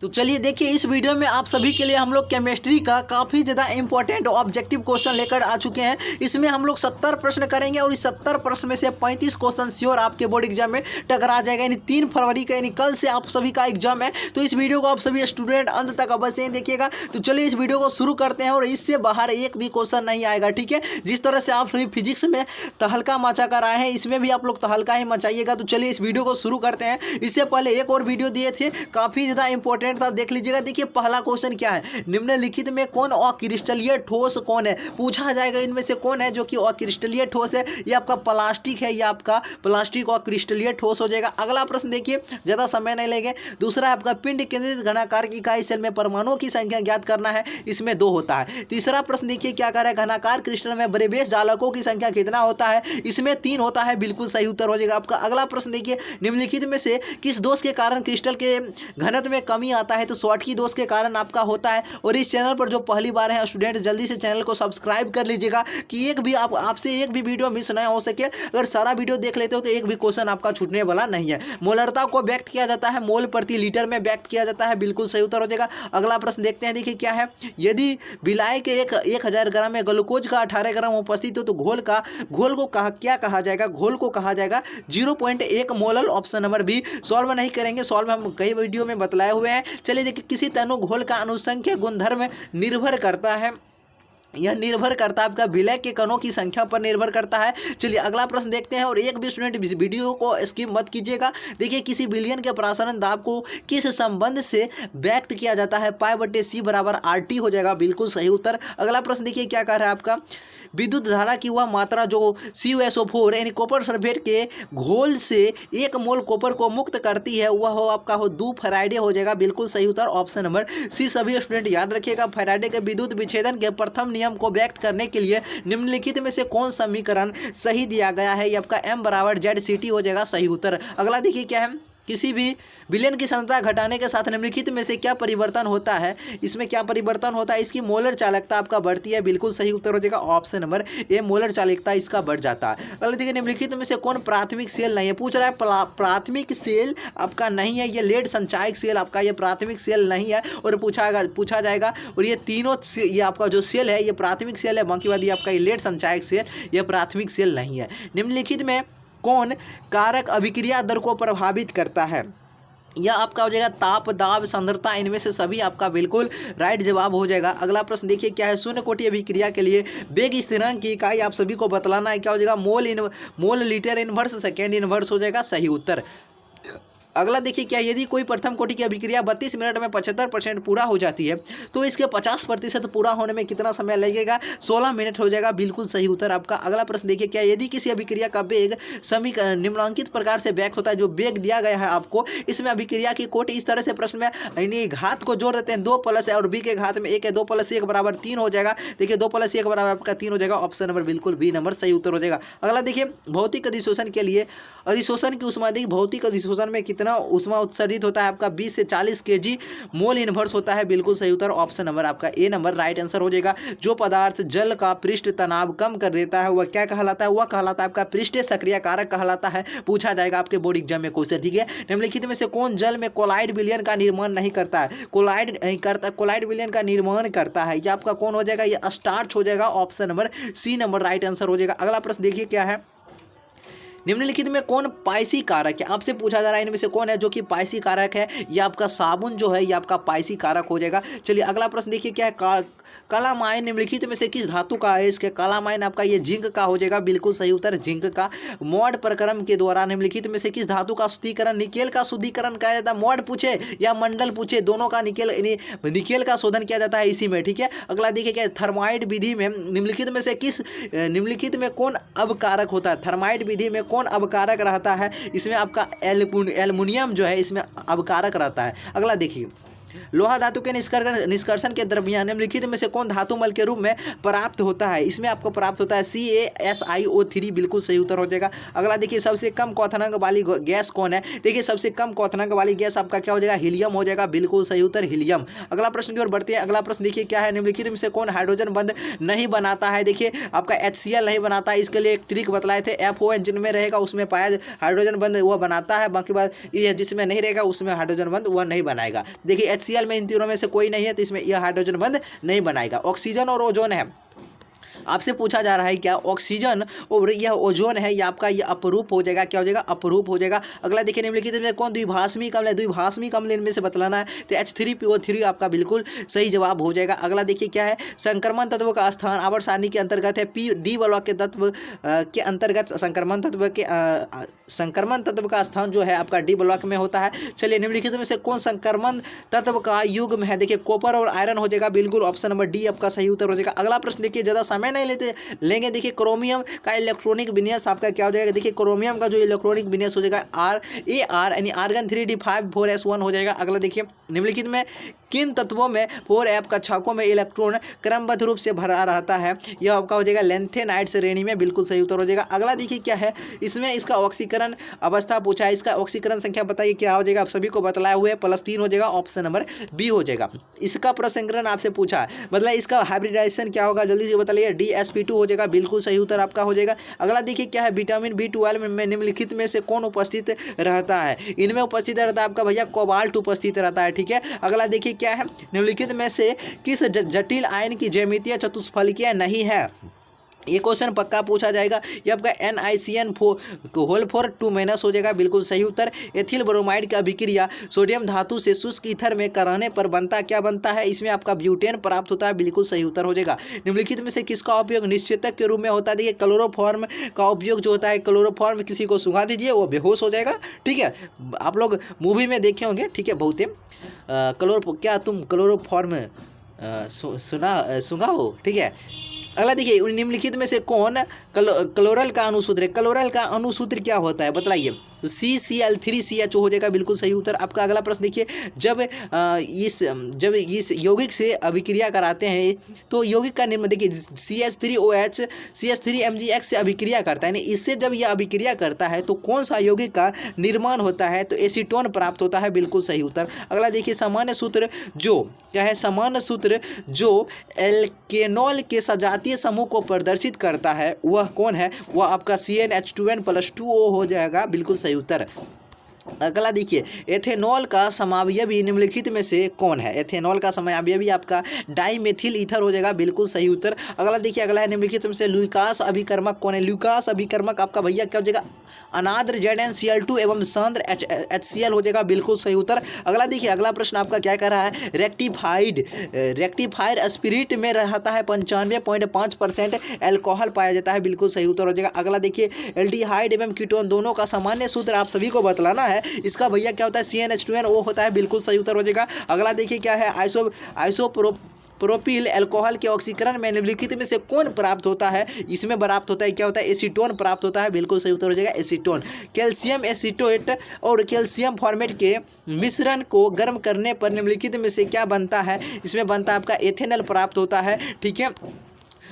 तो चलिए देखिए, इस वीडियो में आप सभी के लिए हम लोग केमिस्ट्री का काफ़ी ज़्यादा इंपॉर्टेंट ऑब्जेक्टिव क्वेश्चन लेकर आ चुके हैं। इसमें हम लोग 70 प्रश्न करेंगे और इस 70 प्रश्न में से 35 क्वेश्चन श्योर आपके बोर्ड एग्जाम में टकरा जाएगा। यानी 3 फरवरी का, यानी कल से आप सभी का एग्जाम है। तो इस वीडियो को आप सभी स्टूडेंट अंत तक अवश्य ही देखिएगा। तो चलिए इस वीडियो को शुरू करते हैं और इससे बाहर एक भी क्वेश्चन नहीं आएगा, ठीक है। जिस तरह से आप सभी फिजिक्स में तहलका मचा कर आए हैं, इसमें भी आप लोग तहलका ही मचाइएगा। तो चलिए इस वीडियो को शुरू करते हैं। इससे पहले एक और वीडियो दिए थे, काफ़ी ज़्यादा इंपॉर्टेंट था, देख लीजिएगा। देखिए पहला क्वेश्चन क्या है, निम्नलिखित में कौन अक्रिस्टलीय ठोस कौन है, पूछा जाएगा इनमें से कौन है जो कि अक्रिस्टलीय ठोस है। ये आपका प्लास्टिक है, ये आपका प्लास्टिक अक्रिस्टलीय ठोस हो जाएगा। अगला प्रश्न देखिए, ज़्यादा समय नहीं लेंगे। दूसरा है आपका पिंड केंद्रित घनाकार की इकाई सेल में परमाणुओं की संख्या ज्ञात करना है, इसमें 2 होता है। तीसरा प्रश्न देखिए क्या कह रहा है, घनाकार क्रिस्टल में ब्रेबेस जालकों की संख्या कितना होता है, इसमें 3 होता है, बिल्कुल सही उत्तर हो जाएगा आपका। अगला प्रश्न देखिए, निम्नलिखित में से किस दोष के कारण क्रिस्टल के घनत्व में कमी आता है, तो शॉर्टकी दोष के कारण आपका होता है। और इस चैनल पर जो पहली बार है स्टूडेंट, जल्दी से चैनल को सब्सक्राइब कर लीजिएगा कि एक भी आपसे एक भी वीडियो मिस ना हो सके। अगर सारा वीडियो देख लेते हो तो एक भी क्वेश्चन आपका छूटने वाला नहीं है। मोलरता को व्यक्त किया जाता है मोल प्रति लीटर में व्यक्त किया जाता है, बिल्कुल सही उत्तर हो जाएगा। अगला प्रश्न देखते हैं, देखिए क्या है, यदि बिलाय के 1000 ग्राम में ग्लूकोज का 18 ग्राम उपस्थित हो तो घोल को क्या कहा जाएगा, घोल को कहा जाएगा 0.1 molal. Option number B. Solve नहीं करेंगे, सॉल्व हम कई वीडियो में बतलाए हुए हैं। चलिए देखिए, किसी तनु घोल का अनुसंख्य गुणधर्म निर्भर करता है, यह निर्भर करता है आपका विलय के कणों की संख्या पर निर्भर करता है। चलिए अगला प्रश्न देखते हैं, और एक भी स्टूडेंट वीडियो को स्किप मत कीजिएगा। देखिए, किसी विलयन के प्रसारण दाब को किस संबंध से व्यक्त किया जाता है, π/c बराबर RT हो जाएगा, बिल्कुल सही उत्तर। अगला प्रश्न देखिए क्या कह रहा है आपका, विद्युत धारा की वह मात्रा जो CuSO4 यानी कॉपर सल्फेट के घोल से 1 मोल कॉपर को मुक्त करती है, वह हो आपका 2 फैराडे हो जाएगा, बिल्कुल सही उत्तर ऑप्शन नंबर सी। सभी स्टूडेंट याद रखिएगा, फैराडे के विद्युत विच्छेदन के प्रथम नियम को व्यक्त करने के लिए निम्नलिखित में से कौन समीकरण सही दिया गया है, ये आपका M = ZCT हो जाएगा, सही उत्तर। अगला देखिए क्या है, किसी भी विलयन की सांद्रता घटाने के साथ निम्नलिखित में से क्या परिवर्तन होता है, इसमें क्या परिवर्तन होता है, इसकी मोलर चालकता आपका बढ़ती है, बिल्कुल सही उत्तर हो जाएगा ऑप्शन नंबर ए, मोलर चालकता इसका बढ़ जाता है। अगला देखिए, निम्नलिखित में से कौन प्राथमिक सेल नहीं है, पूछ रहा है प्राथमिक सेल आपका नहीं है, ये लेड संचायक सेल आपका ये प्राथमिक सेल नहीं है। और पूछा जाएगा, और ये तीनों ये आपका जो सेल है ये प्राथमिक सेल है, बाकी बात ये आपका ये लेड संचायक सेल, ये प्राथमिक सेल नहीं है। निम्नलिखित में कौन कारक अभिक्रिया दर को प्रभावित करता है, यह आपका हो जाएगा ताप, दाब, सांद्रता, इनमें से सभी आपका बिल्कुल राइट जवाब हो जाएगा। अगला प्रश्न देखिए क्या है, शून्य कोटि अभिक्रिया के लिए वेग स्थिरांक की इकाई आप सभी को बतलाना है, क्या हो जाएगा, mole litre inverse second inverse हो जाएगा, सही उत्तर। अगला देखिए क्या, यदि कोई प्रथम कोटि की अभिक्रिया 32 मिनट में 75% पूरा हो जाती है तो इसके 50% पूरा होने में कितना समय लगेगा, 16 मिनट हो जाएगा, बिल्कुल सही उत्तर आपका। अगला प्रश्न देखिए क्या, यदि किसी अभिक्रिया का वेग निम्नलिखित प्रकार से व्यक्त होता है, जो वेग दिया गया है आपको, इसमें अभिक्रिया की कोटि इस तरह से प्रश्न में यानी घात को जोड़ देते हैं, 2 + और बी के घात में 1 है, 2 + 1 = 3 हो जाएगा। देखिए 2 + 1 = आपका 3 हो जाएगा, ऑप्शन नंबर बिल्कुल बी नंबर सही उत्तर हो जाएगा। अगला देखिए, भौतिक अधिशोषण के लिए अधिशोषण की उष्मा देखिए, भौतिक अधिशोषण में कितना उष्मा उत्सर्जित होता है, आपका 20 से 40 kg मोल इनवर्स होता है, बिल्कुल सही उत्तर ऑप्शन नंबर आपका ए नंबर राइट आंसर हो जाएगा। जो पदार्थ जल का पृष्ठ तनाव कम कर देता है वह क्या कहलाता है, वह कहलाता है आपका पृष्ठीय सक्रिय कारक कहलाता है, पूछा जाएगा आपके बोर्ड एग्जाम में क्वेश्चन, ठीक है। निम्नलिखित में से कौन जल में कोलाइड विलयन का निर्माण नहीं करता है, कोलाइड विलयन का निर्माण करता है, ये आपका कौन हो जाएगा, ये स्टार्च हो जाएगा, option number C number right answer हो जाएगा। अगला प्रश्न देखिए क्या है, निम्नलिखित में कौन पाइसी कारक है, आपसे पूछा जा रहा है इनमें से कौन है जो कि पाइसी कारक है, ये आपका साबुन जो है ये आपका पाइसी कारक हो जाएगा। चलिए अगला प्रश्न देखिए क्या है, कालामाइन निम्नलिखित में से किस धातु का है, इसके कालामाइन आपका ये जिंक का हो जाएगा, बिल्कुल सही उत्तर जिंक का। मॉड प्रक्रम के द्वारा निम्नलिखित में से किस धातु का शुद्धिकरण, निकेल का शुद्धिकरण किया जाता है, मॉड पूछे या मंडल पूछे, दोनों का निकेल का शोधन किया जाता है इसी में, ठीक है। अगला देखिए क्या, थर्माइड विधि में निम्नलिखित में से निम्नलिखित में कौन अवकारक होता है, थर्माइड विधि में कौन अवकारक रहता है, इसमें आपका एल्युमिनियम जो है इसमें अवकारक रहता है। अगला देखिए, लोहा धातु के निष्कर्षण के दरमियान निम्नलिखित में से कौन धातु मल के रूप में प्राप्त होता है, इसमें आपको प्राप्त होता है CaSiO3, बिल्कुल सही उत्तर हो जाएगा। अगला देखिए, सबसे कम क्वथनांक वाली गैस कौन है, देखिए सबसे कम क्वथनांक वाली गैस आपका क्या हो जाएगा, हीलियम हो जाएगा, बिल्कुल सही उत्तर हीलियम। अगला प्रश्न की ओर बढ़ते हैं। अगला प्रश्न देखिए क्या है, निम्नलिखित में से कौन हाइड्रोजन बंध नहीं बनाता है, देखिए आपका HCl नहीं बनाता है, इसके लिए एक ट्रिक बतलाए थे, FON जिनमें रहेगा उसमें पाया हाइड्रोजन बंध वह बनाता है, बाकी बात ये जिसमें नहीं रहेगा उसमें हाइड्रोजन बंध वह नहीं बनाएगा। देखिए HCl में इन तीनों में से कोई नहीं है, तो इसमें यह हाइड्रोजन बंध नहीं बनाएगा। ऑक्सीजन और ओजोन है, आपसे पूछा जा रहा है क्या ऑक्सीजन और यह ओजोन है, ये आपका ये अपरूप हो जाएगा, क्या हो जाएगा, अपरूप हो जाएगा। अगला देखिए निम्नलिखित में कौन द्विभाषमी अम्ल है, द्विभाषमी अम्ल इनमें से बतलाना है, तो H3PO3 आपका बिल्कुल सही जवाब हो जाएगा। अगला देखिए क्या है, संक्रमण तत्व का स्थान आवर्त सारणी के अंतर्गत है, डी ब्लॉक के तत्व के अंतर्गत संक्रमण तत्व का स्थान जो है आपका डी ब्लॉक में होता है। चलिए निम्नलिखित में से कौन संक्रमण तत्व का युग्म है, देखिए कॉपर और आयरन हो जाएगा, बिल्कुल ऑप्शन नंबर डी आपका सही उत्तर हो जाएगा। अगला प्रश्न देखिए, ज़्यादा समय नहीं लेंगे, देखिए क्रोमियम का इलेक्ट्रॉनिक विन्यास आपका क्या हो जाएगा, देखिए क्रोमियम का जो इलेक्ट्रॉनिक विन्यास हो जाएगा AR यानी आर्गन 3D5 4s1 हो जाएगा। अगला देखिए निम्नलिखित में किन तत्वों में 4f कक्षकों में इलेक्ट्रॉन क्रमबद्ध रूप से भरा रहता है, यह आपका हो जाएगा लैंथेनाइड श्रेणी में, बिल्कुल सही उत्तर हो जाएगा। अगला देखिए क्या है, इसमें इसका ऑक्सीकरण अवस्था पूछा है, इसका ऑक्सीकरण संख्या बताइए क्या हो जाएगा, आप सभी को बतलाए हुए +3 हो जाएगा, ऑप्शन नंबर बी हो जाएगा। इसका प्रसंकरण आपसे पूछा है, मतलब इसका हाइब्रिडाइजेशन क्या होगा, जल्दी से बताइए, DsP2 हो जाएगा, बिल्कुल सही उत्तर आपका हो जाएगा। अगला देखिए क्या है, विटामिन B12 में निम्नलिखित में से कौन उपस्थित रहता है, इनमें उपस्थित रहता है आपका भैया कोबाल्ट उपस्थित रहता है, ठीक है। अगला देखिए क्या है, निम्नलिखिट में से किस जटिल आयन की ज्यामितीय चतुष्फलकीय नहीं है, ये क्वेश्चन पक्का पूछा जाएगा। ये आपका NiCN4 हो जाएगा, बिल्कुल सही उत्तर। एथिल ब्रोमाइड का अभिक्रिया सोडियम धातु से शुष्क ईथर में कराने पर बनता क्या बनता है, इसमें आपका ब्यूटेन प्राप्त होता है, बिल्कुल सही उत्तर हो जाएगा। निम्नलिखित में से किसका उपयोग निश्चेतक के रूप में होता है, देखिए क्लोरोफॉर्म का उपयोग जो होता है, क्लोरोफॉर्म किसी को सुंघा दीजिए वो बेहोश हो जाएगा, ठीक है। आप लोग मूवी में देखे होंगे, ठीक है, बहुत क्या तुम क्लोरोफॉर्म सुना हो, ठीक है। अगला देखिए निम्नलिखित में से कौन क्लोरल का अनुसूत्र है, क्लोरल का अनुसूत्र क्या होता है बताइए, CCl3CHO हो जाएगा, बिल्कुल सही उत्तर आपका। अगला प्रश्न देखिए, जब इस यौगिक से अभिक्रिया कराते हैं तो यौगिक का निर्माण देखिए CH3OH CH3MgX से अभिक्रिया करता है, इससे जब यह अभिक्रिया करता है तो कौन सा यौगिक का निर्माण होता है, तो एसीटोन प्राप्त होता है, बिल्कुल सही उत्तर। अगला देखिए सामान्य सूत्र जो क्या है, सामान्य सूत्र जो एल्केनॉल के सजातीय समूह को प्रदर्शित करता है वह कौन है, वह आपका CnH2n+2O हो जाएगा, बिल्कुल सही उत्तर। अगला देखिए एथेनॉल का समावयवी निम्नलिखित में से कौन है, एथेनॉल का समावयवी आपका डाइमेथिल ईथर हो जाएगा, बिल्कुल सही उत्तर। अगला देखिए अगला है निम्नलिखित में से लुकास अभिकर्मक कौन है, लुकास अभिकर्मक आपका भैया क्या हो जाएगा, अनाद्र ZnCl2 एवं सांद्र HCl हो जाएगा, बिल्कुल सही उत्तर। अगला देखिए अगला प्रश्न आपका क्या कह रहा है, रेक्टिफाइड स्पिरिट में रहता है 95.5% एल्कोहल पाया जाता है, बिल्कुल सही उत्तर हो जाएगा। अगला देखिए एल्डिहाइड एवं कीटोन दोनों का सामान्य सूत्र आप सभी को बतलाना है, इसका भैया क्या होता है, CnH2nO होता है, बिल्कुल सही उत्तर हो जाएगा। अगला देखिए क्या है, आइसोप्रोपिल अल्कोहल के ऑक्सीकरण में निम्नलिखित में से कौन प्राप्त होता है, इसमें प्राप्त होता है क्या होता है, एसीटोन प्राप्त होता है, बिल्कुल सही उत्तर हो जाएगा एसीटोन। कैल्शियम एसीटेट और कैल्शियम फॉर्मेट के मिश्रण को गर्म करने पर निम्नलिखित में से क्या बनता है, इसमें बनता है आपका एथेनॉल प्राप्त होता है, ठीक है।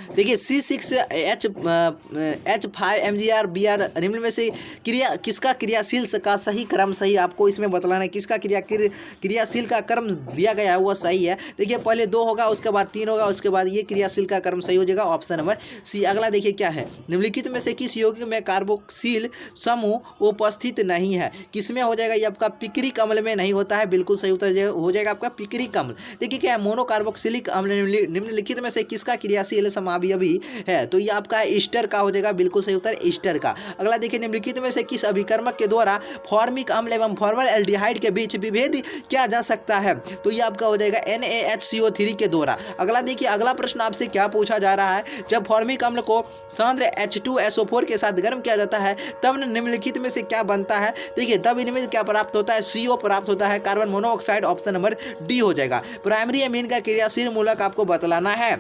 देखिए C6H5MgR निम्न में से किसका क्रियाशील का सही क्रम सही आपको इसमें बतलाना है, किसका क्रियाशील का क्रम दिया गया है वह सही है। देखिए पहले 2 होगा, उसके बाद 3 होगा, उसके बाद ये क्रियाशील का क्रम सही हो जाएगा, ऑप्शन नंबर सी। अगला देखिए क्या है, निम्नलिखित में से किस यौगिक में कार्बोक्सिल समूह उपस्थित नहीं है, किसमें हो जाएगा, ये आपका पिक्रिक अम्ल में नहीं होता है, बिल्कुल सही उत्तर हो जाएगा आपका पिक्रिक अम्ल। देखिए क्या है, मोनोकार्बोक्सिलिक अम्ल निम्नलिखित में से किसका क्रियाशील समावयवी है, तो ये आपका ईस्टर का हो जाएगा, बिल्कुल सही उत्तर ईस्टर का। अगला देखिए निम्नलिखित में से किस अभिकर्मक के द्वारा फॉर्मिक अम्ल एवं फॉर्मलडिहाइड के बीच विभेद किया जा सकता है, तो ये आपका हो जाएगा NaHCO3 के द्वारा। अगला देखिए अगला प्रश्न आपसे क्या पूछा जा रहा है, जब फॉर्मिक अम्ल को सांद्र H2SO4 के साथ गर्म किया जाता है तब निम्नलिखित में से क्या बनता है, देखिए तब इनमें क्या प्राप्त होता है, CO प्राप्त होता है, carbon monoxide, option number D हो जाएगा। प्राइमरी अमीन का क्रियाशील मूलक आपको बतलाना है,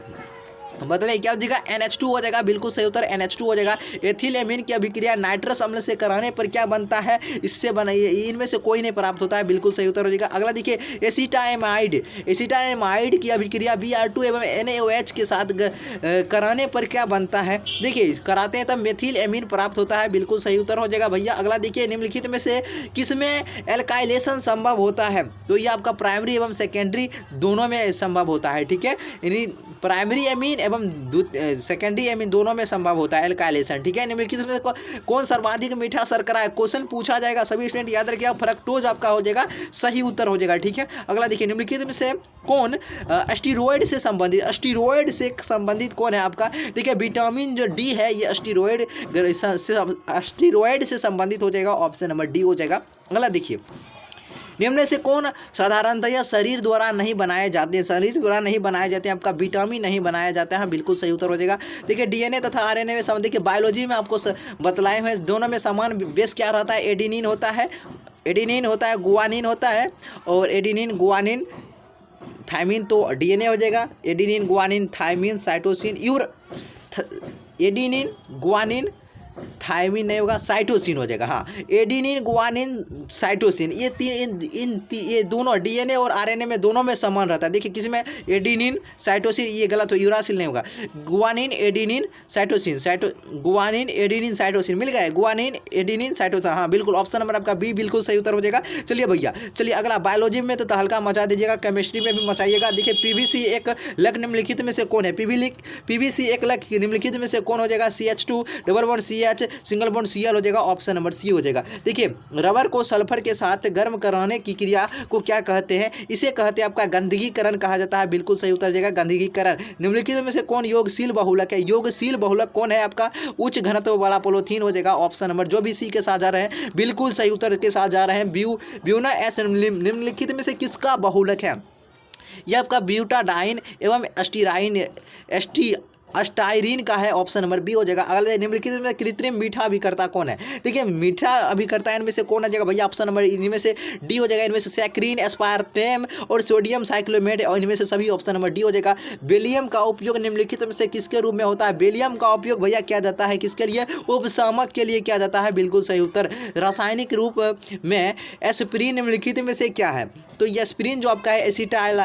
बदले क्या हो जाएगा, NH2 हो जाएगा, बिल्कुल सही उत्तर NH2 हो जाएगा। एथिल एमीन की अभिक्रिया नाइट्रस अम्ल से कराने पर क्या बनता है, इससे बनाइए, इनमें से कोई नहीं प्राप्त होता है, बिल्कुल सही उत्तर हो जाएगा। अगला देखिए एसिटामाइड की अभिक्रिया Br2 एवं NaOH के साथ कराने पर क्या बनता है, देखिए कराते हैं तब मेथिल एमीन प्राप्त होता है, बिल्कुल सही उत्तर हो जाएगा भैया। अगला देखिए निम्नलिखित में से किसमें एल्काइलेशन संभव होता है, तो ये आपका प्राइमरी एवं सेकेंडरी दोनों में संभव होता है, ठीक है। यानी प्राइमरी एमीन एमीन एवं सेकेंडरी एमीन दोनों में संभव होता है एल्काइलेशन। ठीक है, निम्नलिखित में कौन सर्वाधिक मीठा शर्करा है, क्वेश्चन पूछा जाएगा। सभी स्टूडेंट याद रखिएगा, फ्रक्टोज आपका हो जाएगा सही उत्तर हो जाएगा। ठीक है, अगला देखिए, निम्नलिखित में से कौन स्टीरॉयड से संबंधित कौन है आपका। देखिए विटामिन जो डी है ये स्टीरॉयड से संबंधित हो जाएगा, ऑप्शन नंबर डी हो जाएगा। अगला देखिए, निम्न में से कौन साधारणतया शरीर द्वारा नहीं बनाए जाते हैं, आपका विटामिन नहीं बनाया जाता है, बिल्कुल सही उत्तर हो जाएगा। देखिए डीएनए तथा आरएनए में संबंधित, देखिए बायोलॉजी में आपको बतलाए हुए दोनों में समान बेस क्या रहता है, एडेनिन होता है, गुआनिन होता है, और एडेनिन गुआनिन थायमिन, तो डीएनए हो जाएगा adenine guanine thymine cytosine adenine guanine thymine नहीं होगा, साइटोसिन हो जाएगा। हाँ, एडेनिन गुआनिन साइटोसिन ये ये दोनों डीएनए और आरएनए में दोनों में समान रहता है। देखिए किसी में एडेनिन साइटोसिन, ये गलत हो, यूरासिल नहीं होगा, guanine adenine cytosine guanine adenine cytosine मिल गए, गुआनिन एडेनिन साइटोसिन। हाँ बिल्कुल, ऑप्शन नंबर आपका बी बिल्कुल सही उत्तर हो जाएगा। चलिए भैया, चलिए अगला, बायोलॉजी में तो हल्का मचा दीजिएगा, केमिस्ट्री में भी मचाइएगा। देखिए पीवीसी एक लक निम्नलिखित में से कौन है, पीवीसी एक लक निम्नलिखित में से कौन हो जाएगा, CH2 double bond CH single bond Cl हो जाएगा, ऑप्शन नंबर सी हो जाएगा। देखिए रबर को सल्फर के साथ गर्म कराने की क्रिया को क्या कहते हैं, इसे कहते हैं आपका गंदगीकरण कहा जाता है, बिल्कुल सही उत्तर जाएगा गंदगीकरण। निम्नलिखित में से कौन योगशील बहुलक है, योगशील बहुलक कौन है आपका, उच्च घनत्व वाला पॉलीथीन हो जाएगा, ऑप्शन नंबर जो भी सी के साथ जा रहे हैं बिल्कुल सही उत्तर के साथ जा रहे हैं। ब्यूना एस निम्नलिखित में से किसका बहुलक है, यह आपका ब्यूटाडाइन एवं अस्टाइरिन का है, ऑप्शन नंबर बी हो जाएगा। अगले निम्नलिखित में कृत्रिम मीठा अभिकर्ता कौन है, देखिए मीठा अभिकर्ता इनमें से कौन आ जाएगा भैया, ऑप्शन नंबर इनमें से डी हो जाएगा। इनमें से सैक्रीन, एस्पार्टेम और सोडियम साइक्लोमेट, और इनमें से सभी ऑप्शन नंबर डी हो जाएगा। बेलियम का उपयोग निम्नलिखित में से किसके रूप में होता है, बेलियम का उपयोग भैया किया जाता है किसके लिए, उपशामक के लिए किया जाता है, बिल्कुल सही उत्तर। रासायनिक रूप में एस्पिरिन निम्नलिखित में से क्या है, तो ये एस्पिरिन जो आपका है एसिटाइल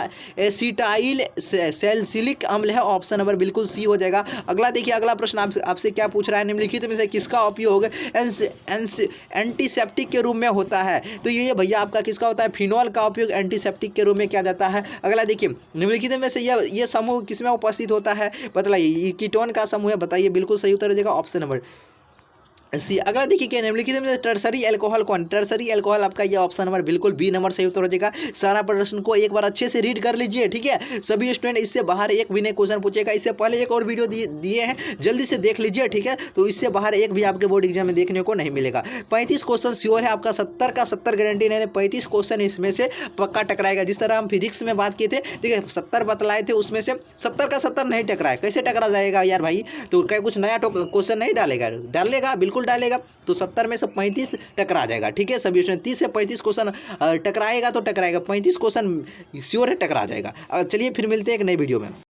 सैलिसिलिक अम्ल है, ऑप्शन नंबर बिल्कुल सी हो जाएगा। अगला देखिए, अगला प्रश्न आपसे क्या पूछ रहा है, निम्नलिखित में से किसका उपयोग एंटीसेप्टिक के रूप में होता है, तो ये भैया आपका किसका होता है, फिनॉल का उपयोग एंटीसेप्टिक के रूप में किया जाता है। अगला देखिए, निम्नलिखित में से ये समूह किसमें उपस्थित होता है, बतलाइए, कीटोन का समूह है, बताइए, बिल्कुल सही उत्तर हो जाएगा, ऑप्शन नंबर सी। अगला देखिए क्या निम्नलिखित में टर्सरी एल्कोहल कौन, टर्सरी एल्कोहल आपका ये ऑप्शन नंबर बिल्कुल बी नंबर सही उत्तर हो जाएगा। सारा प्रश्न को एक बार अच्छे से रीड कर लीजिए, ठीक है सभी स्टूडेंट, इससे बाहर एक भी नहीं क्वेश्चन पूछेगा। इससे पहले एक और वीडियो दिए हैं, जल्दी से देख लीजिए, ठीक है, तो इससे बाहर एक भी आपके बोर्ड एग्जाम में देखने को नहीं मिलेगा। 35 क्वेश्चन श्योर है आपका, 70 का 70 गारंटी नहीं, 35 क्वेश्चन इसमें से पक्का टकराएगा। जिस तरह हम फिजिक्स में बात किए थे, देखिए 70 बतलाए थे, उसमें से 70 का 70 नहीं टकराए, कैसे टकरा जाएगा यार भाई, तो क्या कुछ नया क्वेश्चन नहीं डालेगा, बिल्कुल डालेगा, तो 70 में से 35 टकरा जाएगा, ठीक है सभी स्टूडेंट। 30 से 35 क्वेश्चन टकराएगा तो टकराएगा, 35 क्वेश्चन श्योर है टकरा जाएगा। चलिए फिर मिलते हैं एक नई वीडियो में।